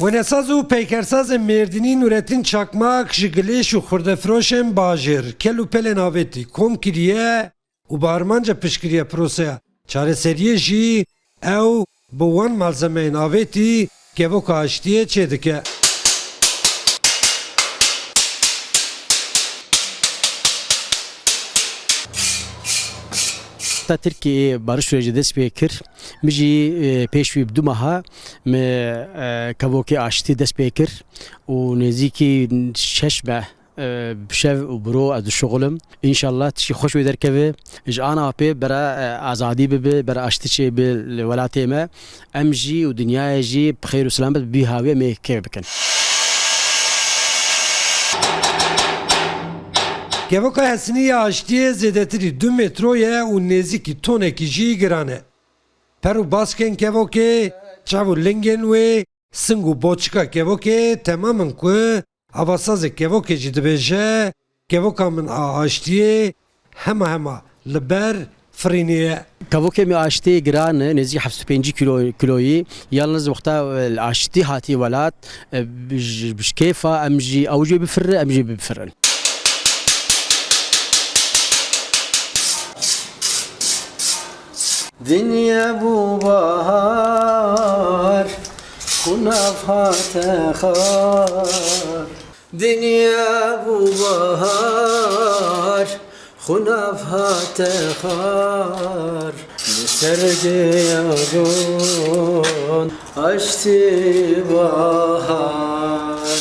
Wenesaz û peykersazên Mêrdînî Nurettin Çakmak ji gilêş û xurdefroşên bajêr kel û pelên avêtî kom kiriye û bi armanca piştgiriya proseya çareseriyê jî ew bi wan malzemeyên avêtî kevoka aştiyê çêdike. تا ترکیه بارش رو جدیس بیکر میجی پیشوی بدو ماها م کبوکی آشتی دست بیکر و نزدیکی شش به بشو و برو از شغلم انشالله تشی خوش بیدر که اجانا پی برا آزادی به برا آشتی چه به ولایت ما امجی و دنیای جی بخیر و سلامت بی هاوی می که بکن. Kevoka hesiniya aştiye zêdetirî 2 metroye û nêzîkî tonekî jî giran e. Per û baskên kevokê, çav û lingên wê, sing û boçika kevokê temam in ku avasazê kevokê jî dibêje kevoka min a aştiyê hema li ber firîniye. کبوکی می آشتی گران نزدیک 75 کیلویی یالنز وقتا آشتی هاتی ولات بشکیفا امجی اوجی بفر امجی بفرن. Dünya bu bahar kunafate khar. Dünya bu bahar kunafate khar. Sergiyagun açtı bahar.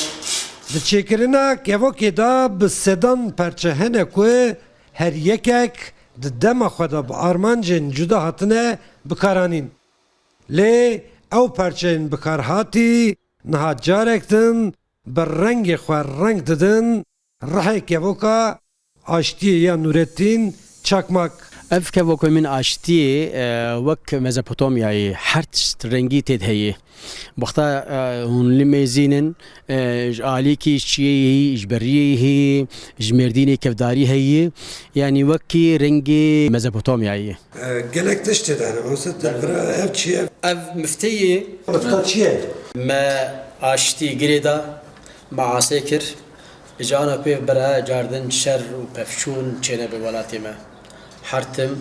Di çêkirina kevokê da bi sedan perçe hene ku her yekek di dema xwe de bi armancên cuda hatine bikaranîn. Lê ew perçeyên bikarhatî niha carek din bi rengê xwe reng didin rihê kevoka aştiyê ya Nurettin Çakmak. ev kevok min aştiye vek Mezopotamyayı her rengi tedheyi. Bakta hunli mezinin ali ki şiyeyi, jberiyeyi, jmerdini kevdari heyi. Yani vekki rengi Mezopotamyayı. Gelek tiştê de ev çi ev? Ev müfteyi Mifta çi ye? me aşti gireda ma asekir. Jana pev bera cardin şer u pefşun çene be velatê me. Hartim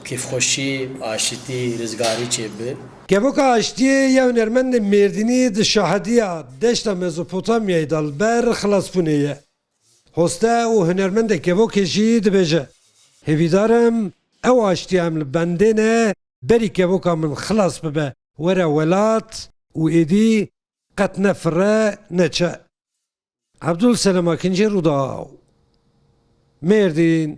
keyf xoşî aşitî rizgarî çêbe. Kevoka aştiyê ya hunermendê Mêrdînî di şahediya deşta Mezopotamyayê de li ber xilasbûnê ye. Hoste û hunermendê kevokê jî dibêje. Hêvîdarim ew aştiya em li bendê ne berî kevoka min xilas bibe were welat û êdî qet nefire neçe. Abdul Selim Akinci Rûda Mêrdîn.